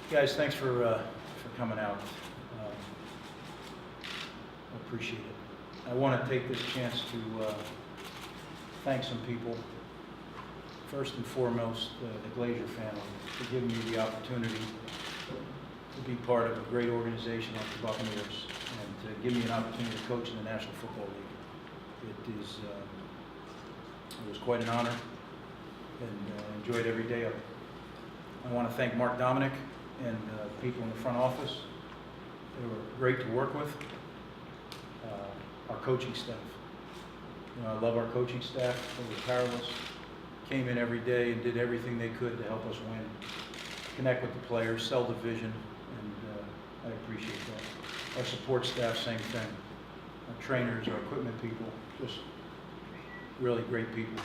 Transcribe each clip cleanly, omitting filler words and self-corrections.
Guys, thanks for coming out. I appreciate it. I want to take this chance to thank some people. First and foremost, the Glazier family for giving me the opportunity to be part of a great organization like the Buccaneers and to give me an opportunity to coach in the National Football League. It was quite an honor, and enjoyed every day of it. I want to thank Mark Dominic and people in the front office. They were great to work with. Our coaching staff. You know, I love our coaching staff. They were tireless. Came in every day and did everything they could to help us win. Connect with the players, sell the vision, and I appreciate that. Our support staff, same thing. Our trainers, our equipment people, just really great people.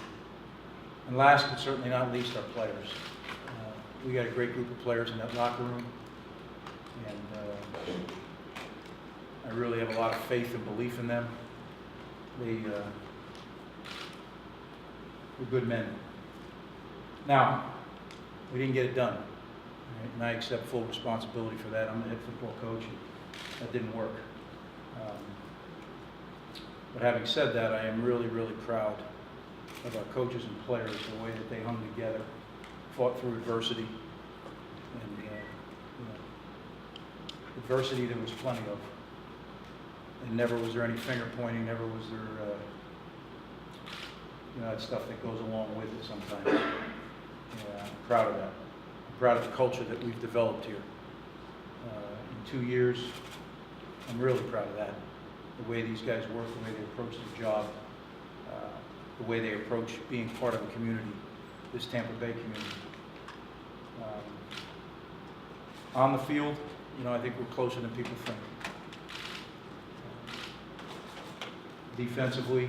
And last but certainly not least, our players. We got a great group of players in that locker room, and I really have a lot of faith and belief in them. They were good men. Now, we didn't get it done, right? And I accept full responsibility for that. I'm the head football coach, and that didn't work. But having said that, I am really, really proud of our coaches and players, the way that they hung together, fought through adversity, and adversity there was plenty of. And never was there any finger pointing, never was there, that stuff that goes along with it sometimes. I'm proud of that. I'm proud of the culture that we've developed here. In 2 years, I'm really proud of that. The way these guys work, the way they approach their job, the way they approach being part of a community, this Tampa Bay community. On the field, I think we're closer than people think. Defensively,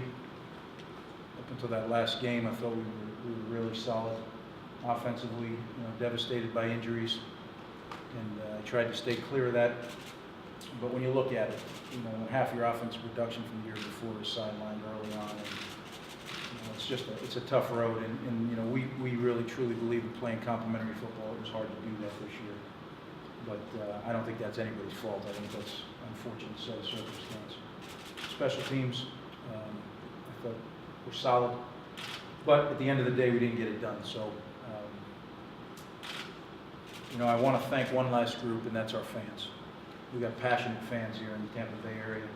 up until that last game, I thought we were really solid. Offensively, devastated by injuries, and I tried to stay clear of that. But when you look at it, half your offensive production from the year before is sidelined early on, and it's a tough road. And we really truly believe in playing complementary football. It was hard to do that this year, but I don't think that's anybody's fault. I think that's an unfortunate set of circumstances. Special teams, I thought were solid, but at the end of the day, we didn't get it done. So, I want to thank one last group, and that's our fans. We've got passionate fans here in the Tampa Bay area,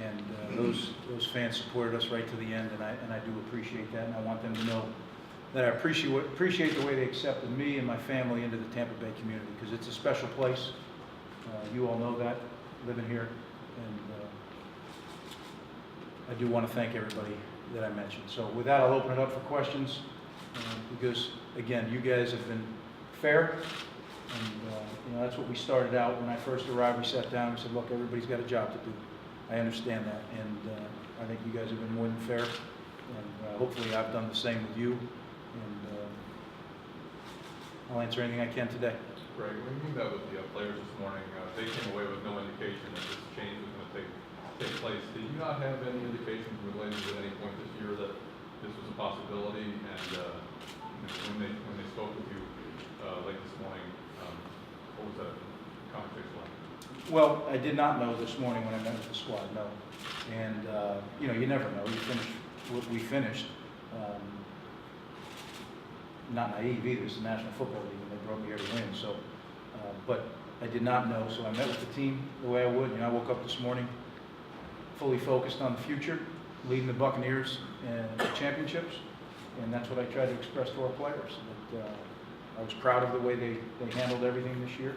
and those fans supported us right to the end, and I do appreciate that, and I want them to know that I appreciate the way they accepted me and my family into the Tampa Bay community, because it's a special place. You all know that, living here, and I do want to thank everybody that I mentioned. So with that, I'll open it up for questions, because again, you guys have been fair, and that's what we started out. When I first arrived, we sat down and said, look, everybody's got a job to do. I understand that, and I think you guys have been more than fair, and hopefully I've done the same with you, and I'll answer anything I can today. Greg, when you met with the players this morning, they came away with no indication that this change was going to take place. Did you not have any indication from the Glazers at any point this year that this was a possibility? And when they spoke with you late this morning, what was that conversation like? Well, I did not know this morning when I met with the squad, no. And you never know. You finish what we finished. Not naive either. It's the National Football League, and they brought me here to win. So, but I did not know. So I met with the team the way I would. I woke up this morning fully focused on the future, leading the Buccaneers and the championships, and that's what I tried to express to our players. That I was proud of the way they handled everything this year.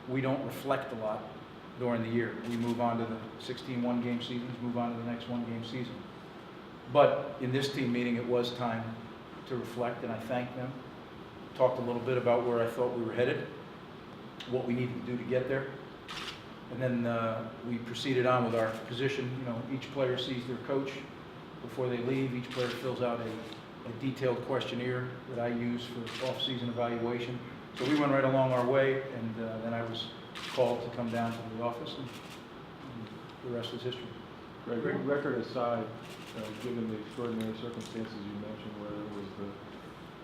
We don't reflect a lot during the year. We move on to the 16 one-game seasons, move on to the next one-game season. But in this team meeting, it was time to reflect, and I thanked them. Talked a little bit about where I thought we were headed, what we needed to do to get there. And then we proceeded on with our position. Each player sees their coach before they leave. Each player fills out a detailed questionnaire that I use for off-season evaluation. So we went right along our way, and then I was called to come down to the office, and the rest is history. Greg, record aside, given the extraordinary circumstances you mentioned, where it was the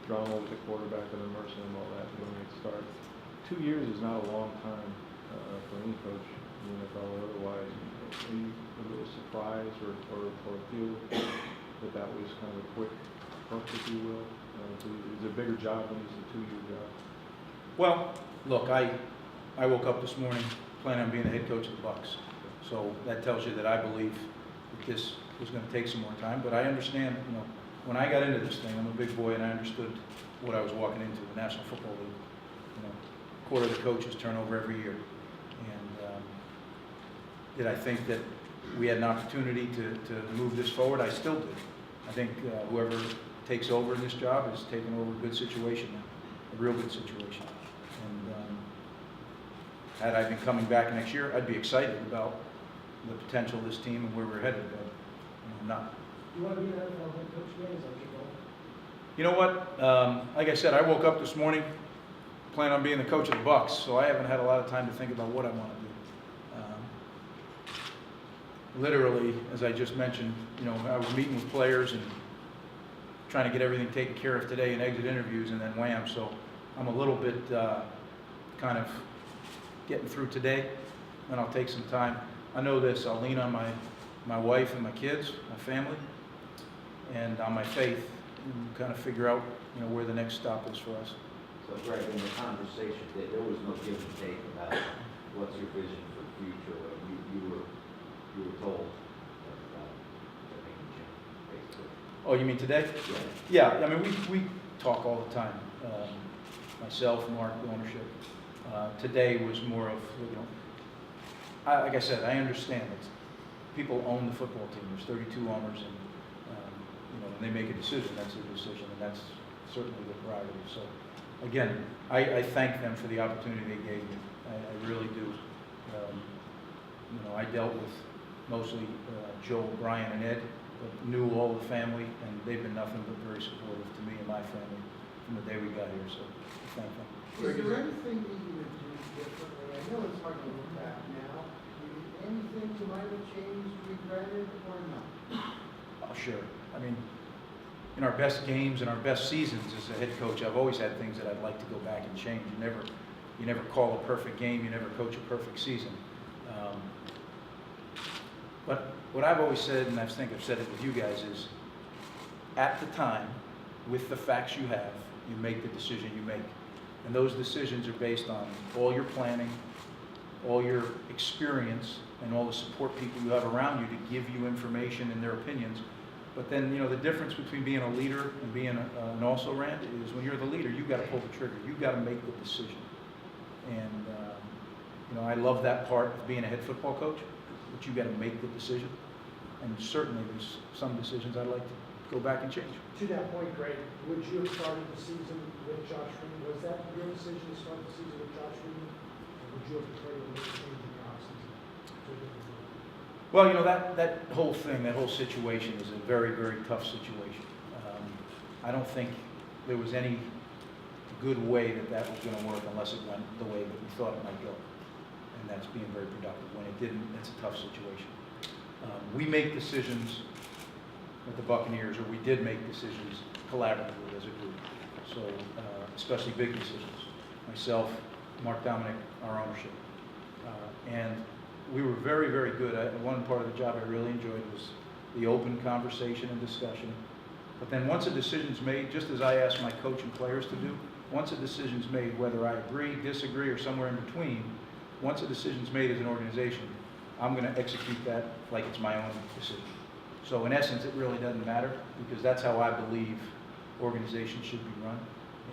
drama with the quarterback and immersing and all that when it starts, 2 years is not a long time for any coach in the NFL or otherwise. Are you a little surprised or feel that was kind of a quick hook, if you will? Is it a bigger job when it's a 2-year job? Well, look, I woke up this morning planning on being the head coach of the Bucs. So that tells you that I believe that this is going to take some more time. But I understand, when I got into this thing, I'm a big boy and I understood what I was walking into, the National Football League. A quarter of the coaches turn over every year. And did I think that we had an opportunity to move this forward? I still do. I think whoever takes over in this job is taking over a good situation now, a real good situation. And had I been coming back next year, I'd be excited about the potential of this team and where we're headed, but I'm not. You want to be an NFL head coach again? Is that your goal? You know what? Like I said, I woke up this morning planning on being the coach of the Bucs, so I haven't had a lot of time to think about what I want to do. Literally, as I just mentioned, I was meeting with players and trying to get everything taken care of today and exit interviews, and then wham. So I'm a little bit kind of getting through today, and I'll take some time. I know this, I'll lean on my wife and my kids, my family, and on my faith, and kind of figure out, where the next stop is for us. So Greg, in the conversation, there was no give and take about what's your vision for the future. You were told that making change, basically. Oh, you mean today? Yeah. Yeah, I mean, we talk all the time. Myself, Mark, the ownership. Today was more of, like I said, I understand that people own the football team. There's 32 owners, and when they make a decision, that's their decision, and that's certainly the prerogative. So, again, I thank them for the opportunity they gave me. I really do. I dealt with mostly Joe, Brian, and Ed, but knew all the family, and they've been nothing but very supportive to me and my family from the day we got here. So, thank them. Is there anything that you would do differently? I know it's hard to look back now. Anything you might have changed, regretted, or not? Oh, sure. I mean, in our best games and our best seasons as a head coach, I've always had things that I'd like to go back and change. You never call a perfect game. You never coach a perfect season. But what I've always said, and I think I've said it with you guys, is at the time, with the facts you have, you make the decision you make. And those decisions are based on all your planning, all your experience, and all the support people you have around you to give you information and their opinions. But then, the difference between being a leader and being an also-ran is when you're the leader, you've got to pull the trigger. You've got to make the decision. And, I love that part of being a head football coach, but you've got to make the decision. And certainly there's some decisions I'd like to go back and change. To that point, Greg, would you have started the season with Josh Freeman? Was that your decision to start the season with Josh Freeman? Or would you have preferred to make a change in the offseason? Well, that whole thing, that whole situation is a very, very tough situation. I don't think there was any good way that was going to work unless it went the way that we thought it might go. And that's being very productive. When it didn't, it's a tough situation. We make decisions at the Buccaneers, or we did make decisions collaboratively as a group. So, especially big decisions. Myself, Mark Dominic, our ownership. And we were very, very good. One part of the job I really enjoyed was the open conversation and discussion. But then once a decision's made, just as I ask my coach and players to do, once a decision's made, whether I agree, disagree, or somewhere in between, once a decision's made as an organization, I'm going to execute that like it's my own decision. So in essence, it really doesn't matter, because that's how I believe organizations should be run.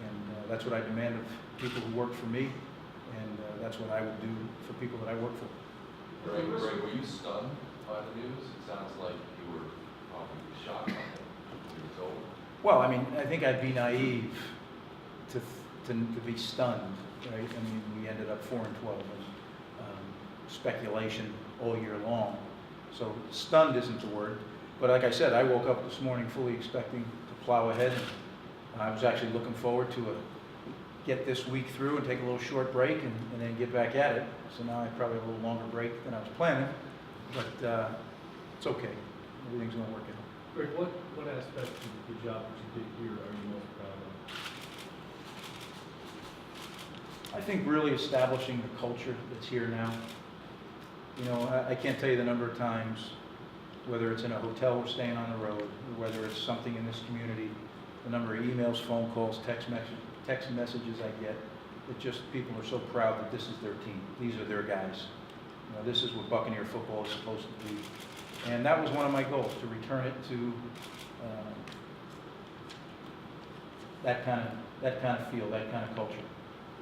And that's what I demand of people who work for me, and that's what I will do for people that I work for. Greg, were you stunned by the news? It sounds like you were probably shocked by it when you were told. Well, I mean, I think I'd be naive to be stunned, right? I mean, we ended up 4-12, and speculation all year long. So stunned isn't the word. But like I said, I woke up this morning fully expecting to plow ahead, and I was actually looking forward to get this week through and take a little short break and then get back at it. So now I probably have a little longer break than I was planning, but it's okay. Everything's going to work out. Greg, what aspect of the job that you did here are you most proud of? I think really establishing the culture that's here now. You know, I can't tell you the number of times, whether it's in a hotel we're staying on the road, or whether it's something in this community, the number of emails, phone calls, text messages I get, that just people are so proud that this is their team. These are their guys. You know, this is what Buccaneer football is supposed to be. And that was one of my goals, to return it to that kind of feel, that kind of culture.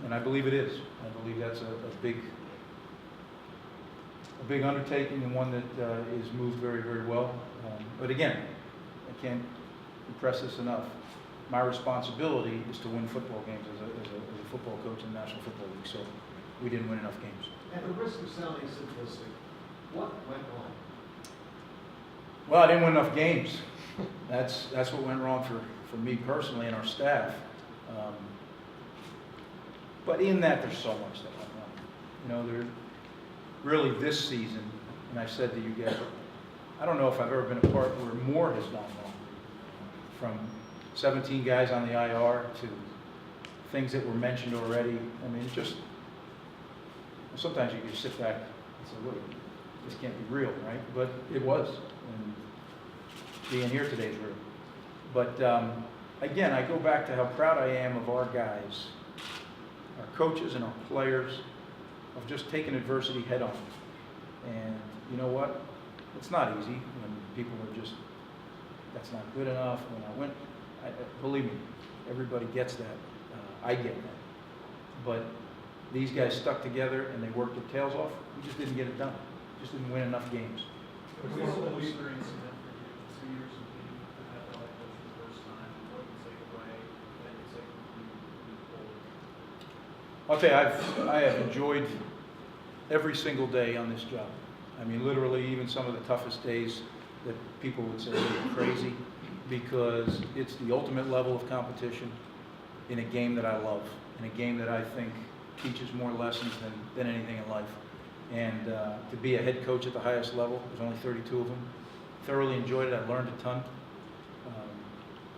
And I believe it is. I believe that's a big undertaking, and one that is moved very, very well. But again, I can't impress this enough. My responsibility is to win football games as a football coach in the National Football League. So we didn't win enough games. At the risk of sounding simplistic, what went wrong? Well, I didn't win enough games. That's what went wrong for me personally and our staff. But in that, there's so much that went wrong. You know, there really this season, and I've said to you guys, I don't know if I've ever been a part where more has gone wrong. From 17 guys on the IR to things that were mentioned already. I mean, just sometimes you can sit back and say, "Look, this can't be real," right? But it was, and being here today is real. But again, I go back to how proud I am of our guys, our coaches and our players, of just taking adversity head on. And you know what? It's not easy when people are just, that's not good enough. When I went, believe me, everybody gets that. I get that. But these guys stuck together and they worked their tails off. We just didn't get it done. Just didn't win enough games. What was the experience in that for you? 2 years of being the NFL head coach for the first time, what you take away, and you take forward? I'll tell you, I have enjoyed every single day on this job. I mean, literally, even some of the toughest days that people would say are crazy, because it's the ultimate level of competition in a game that I love, in a game that I think teaches more lessons than anything in life. And to be a head coach at the highest level, there's only 32 of them. Thoroughly enjoyed it. I learned a ton.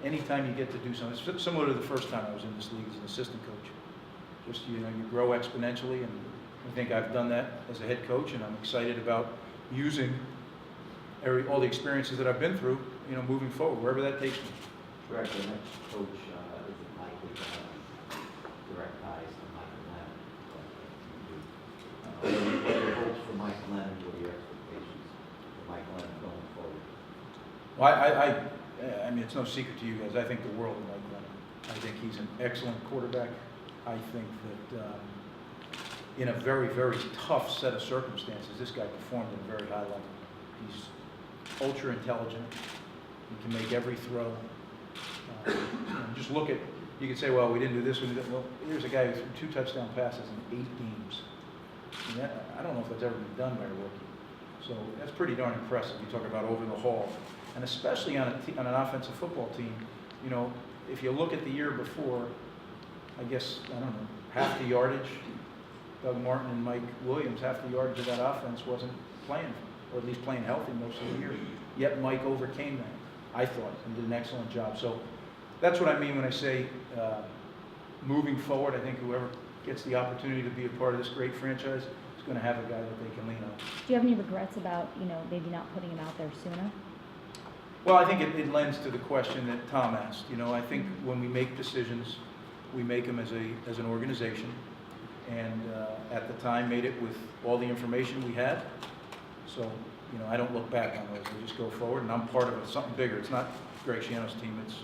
Anytime you get to do something, it's similar to the first time I was in this league as an assistant coach. Just, you know, you grow exponentially, and I think I've done that as a head coach, and I'm excited about using all the experiences that I've been through, you know, moving forward, wherever that takes me. Greg, the next coach isn't likely to have direct ties to Mike Glennon. What are your hopes for Mike Glennon? What are your expectations for Mike Glennon going forward? Well, I mean, it's no secret to you guys. I think the world of Mike Glennon. I think he's an excellent quarterback. I think that in a very, very tough set of circumstances, this guy performed at a very high level. He's ultra intelligent. He can make every throw. Just look at, you could say, well, we didn't do this, we did that. Well, here's a guy who threw 2 touchdown passes in 8 games. I mean, I don't know if that's ever been done by a rookie. So that's pretty darn impressive. You talk about over the haul. And especially on an offensive football team, you know, if you look at the year before, I guess, I don't know, half the yardage, Doug Martin and Mike Williams, half the yardage of that offense wasn't playing, or at least playing healthy most of the year. Yet Mike overcame that, I thought, and did an excellent job. So that's what I mean when I say moving forward. I think whoever gets the opportunity to be a part of this great franchise is going to have a guy that they can lean on. Do you have any regrets about, you know, maybe not putting him out there sooner? Well, I think it lends to the question that Tom asked. You know, I think when we make decisions, we make them as an organization, and at the time made it with all the information we had. So, you know, I don't look back on those. I just go forward, and I'm part of something bigger. It's not Greg Schiano's team, it's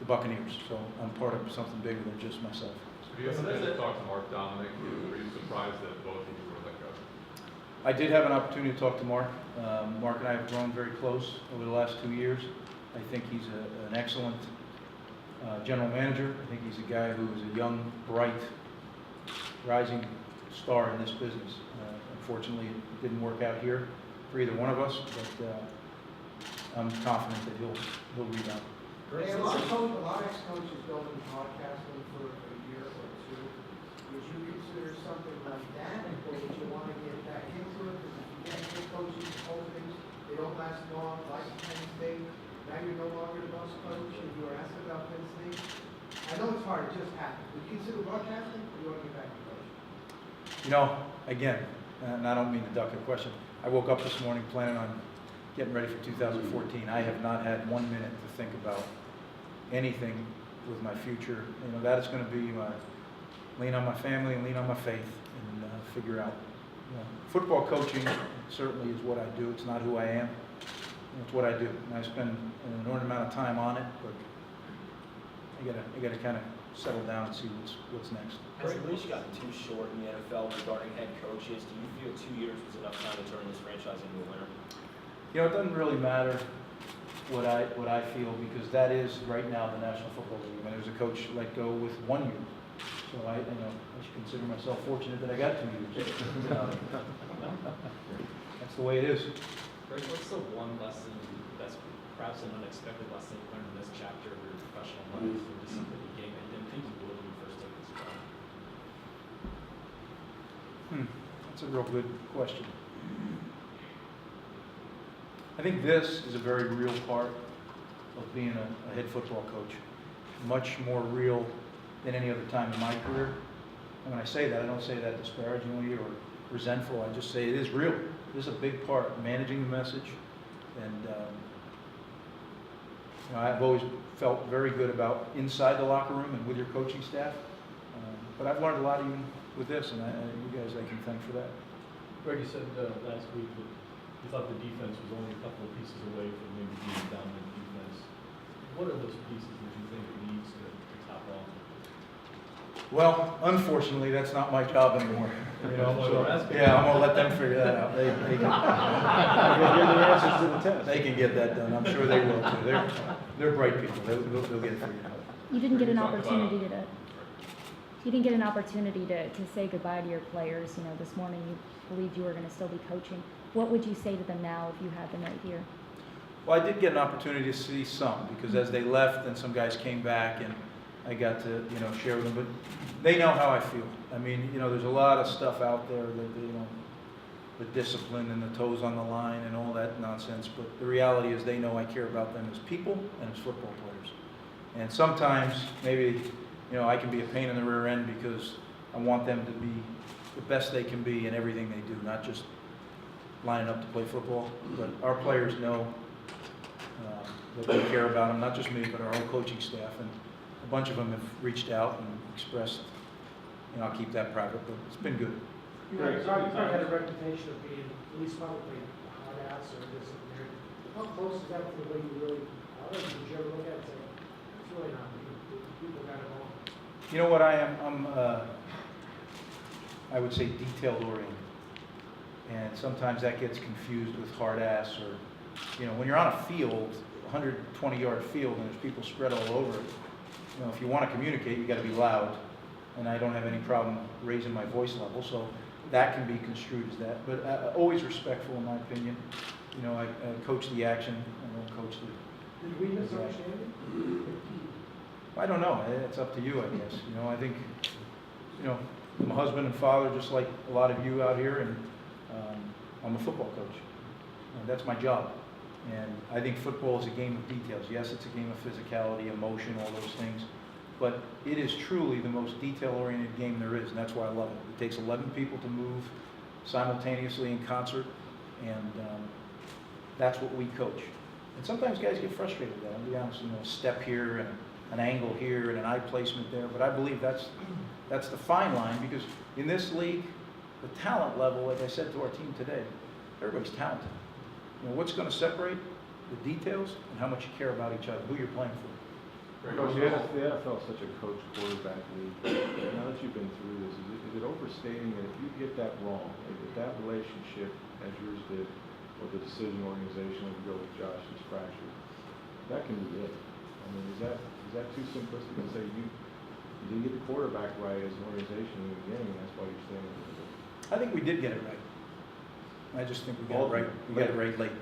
the Buccaneers. So I'm part of something bigger than just myself. Have you ever been to talk to Mark Dominic? Were you surprised that both of you were let go? I did have an opportunity to talk to Mark. Mark and I have grown very close over the last 2 years. I think he's an excellent general manager. I think he's a guy who is a young, bright, rising star in this business. Unfortunately, it didn't work out here for either one of us, but I'm confident that he'll rebound. Hey, a lot of ex-coaches go into podcasting for a year or 2. Would you consider something like that, or would you want to get back into it? Because if you get head coaching postings, they don't last long, like Penn State. Now you're no longer the boss coach, and you were asked about Penn State. I know it's hard, it just happened. Would you consider broadcasting, or you want to get back to coaching? You know, again, and I don't mean to duck your question, I woke up this morning planning on getting ready for 2014. I have not had 1 minute to think about anything with my future. You know, that is going to be my lean on my family and lean on my faith and figure out. You know, football coaching certainly is what I do. It's not who I am. It's what I do. And I spend an inordinate amount of time on it, but I gotta kind of settle down and see what's next. Has the leash gotten too short in the NFL regarding head coaches? Do you feel 2 years was enough time to turn this franchise into a winner? You know, it doesn't really matter what I feel, because that is right now the National Football League. I mean, there's a coach let go with 1 year, so I should consider myself fortunate that I got 2 years. That's the way it is. Greg, what's the one lesson that's perhaps an unexpected lesson you learned in this chapter of your professional life, or just something you gained that you didn't think you would when you first took this job? That's a real good question. I think this is a very real part of being a head football coach. Much more real than any other time in my career. And when I say that, I don't say that disparagingly or resentful. I just say it is real. This is a big part, managing the message. And I've always felt very good about inside the locker room and with your coaching staff. But I've learned a lot even with this, and you guys I can thank for that. Greg, you said last week that you thought the defense was only a couple of pieces away from maybe being a dominant defense. What are those pieces that you think it needs to top off? Well, unfortunately, that's not my job anymore. You know, That's why so, we're asking. yeah, I'm gonna let them figure that out. They You're the answers to the test. can get that done. I'm sure they will too. They're bright people. They'll get it figured out. You didn't get an Talk about- opportunity to, you didn't get an opportunity to say goodbye to your players. You know, this morning you believed you were going to still be coaching. What would you say to them now if you had them right here? Well, I did get an opportunity to see some, because as they left, then some guys came back, and I got to, share with them. But they know how I feel. I mean, there's a lot of stuff out there that, the discipline and the toes on the line and all that nonsense. But the reality is they know I care about them as people and as football players. And sometimes maybe, I can be a pain in the rear end because I want them to be the best they can be in everything they do, not just lining up to play football. But our players know that we care about them, not just me, but our whole coaching staff. And a bunch of them have reached out and expressed, I'll keep that private, but it's been good. You had a reputation of being at least publicly hard ass or disciplinary. How close is that to the way you really are? Did you ever look at it and say, it's really not me, people got it wrong? You know what I am? I would say detailed oriented. And sometimes that gets confused with hard ass, or, when you're on a field, 120-yard field, and there's people spread all over it, if you want to communicate, you got to be loud. And I don't have any problem raising my voice level, so that can be construed as that. But always respectful, in my opinion. I coach the action, I don't coach the... Did we misunderstand it? I don't know. It's up to you, I guess. I think, I'm a husband and father, just like a lot of you out here, and I'm a football coach. That's my job. And I think football is a game of details. Yes, it's a game of physicality, emotion, all those things. But it is truly the most detail-oriented game there is, and that's why I love it. It takes 11 people to move simultaneously in concert, and that's what we coach. And sometimes guys get frustrated with that. I'll be honest, a step here and an angle here and an eye placement there. But I believe that's the fine line, because in this league, the talent level, like I said to our team today, everybody's talented. What's going to separate the details and how much you care about each other, who you're playing for. Coach, the NFL is such a coach-quarterback league. Now that you've been through this, is it overstating that if you get that wrong, if that relationship, as yours did, with the decision organization, like you go with Josh, is fractured, that can be it? I mean, is that too simplistic to say you didn't get the quarterback right as an organization in the beginning, and that's why you're staying with it? I think we did get it right. I just think we got it right. We got it right late.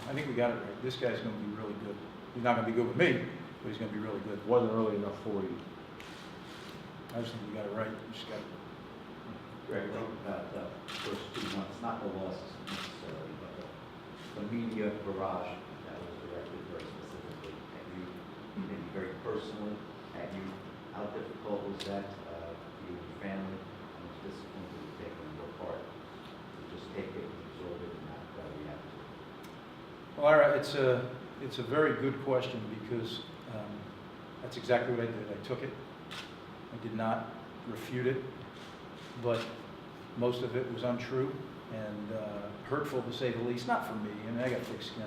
I think we got it right. This guy's going to be really good. He's not going to be good with me, but he's going to be really good. Wasn't early enough for you. I just think we got it right. We just got it. Greg, think about the first 2 months, not the losses necessarily, but the media barrage that was directed very specifically at you, maybe very personally at you, how difficult was that for you and your family? How much discipline did it take on your part to just take it and absorb it and not react to it? Well, all right, it's a very good question because that's exactly what I did. I took it. I did not refute it, but most of it was untrue and hurtful to say the least. Not for me. I mean, I got thick skin.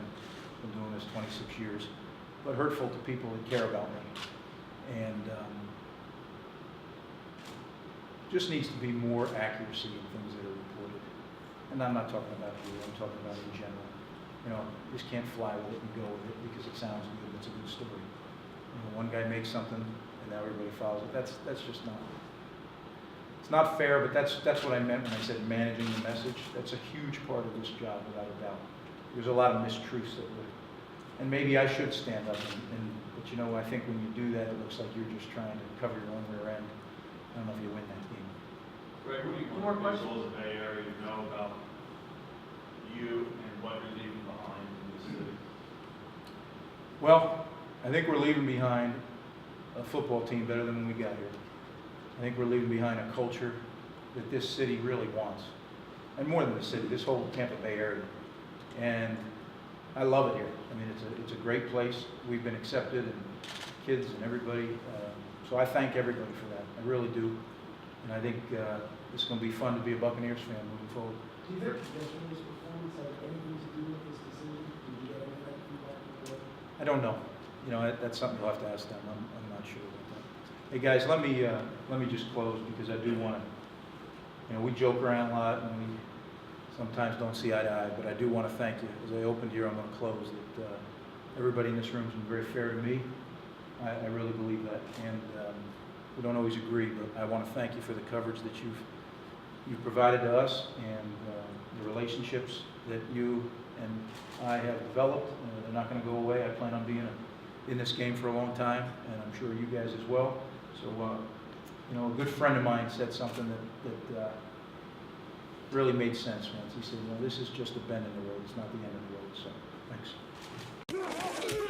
Been doing this 26 years, but hurtful to people that care about me. And just needs to be more accuracy in things that are reported. And I'm not talking about you. I'm talking about in general. You know, you just can't fly with it and go with it because it sounds good. It's a good story. You know, one guy makes something and now everybody follows it. That's just not. It's not fair, but that's what I meant when I said managing the message. That's a huge part of this job, without a doubt. There's a lot of mistruths that would, and maybe I should stand up but you know, I think when you do that, it looks like you're just trying to cover your own rear end. I don't know if you win that game. Greg, what do you want the people of the Bay Area to know about you and what you're leaving behind in the city? Well, I think we're leaving behind a football team better than when we got here. I think we're leaving behind a culture that this city really wants. And more than the city, this whole Tampa Bay area. And I love it here. I mean, it's a great place. We've been accepted, and kids and everybody. So I thank everybody for that. I really do. And I think it's going to be fun to be a Buccaneers fan moving forward. Do you think yesterday's performance had anything to do with this decision? Did you get any of that feedback from the board? I don't know. You know, that's something you'll have to ask them. I'm not sure about that. Hey guys, let me just close because I do want to. You know, we joke around a lot and we sometimes don't see eye to eye, but I do want to thank you. As I opened here, I'm going to close that everybody in this room has been very fair to me. I really believe that, and we don't always agree, but I want to thank you for the coverage that you've provided to us and the relationships that you and I have developed. They're not going to go away. I plan on being in this game for a long time, and I'm sure you guys as well. So, you know, a good friend of mine said something that really made sense once. He said, you know, this is just a bend in the road. It's not the end of the road. So, thanks.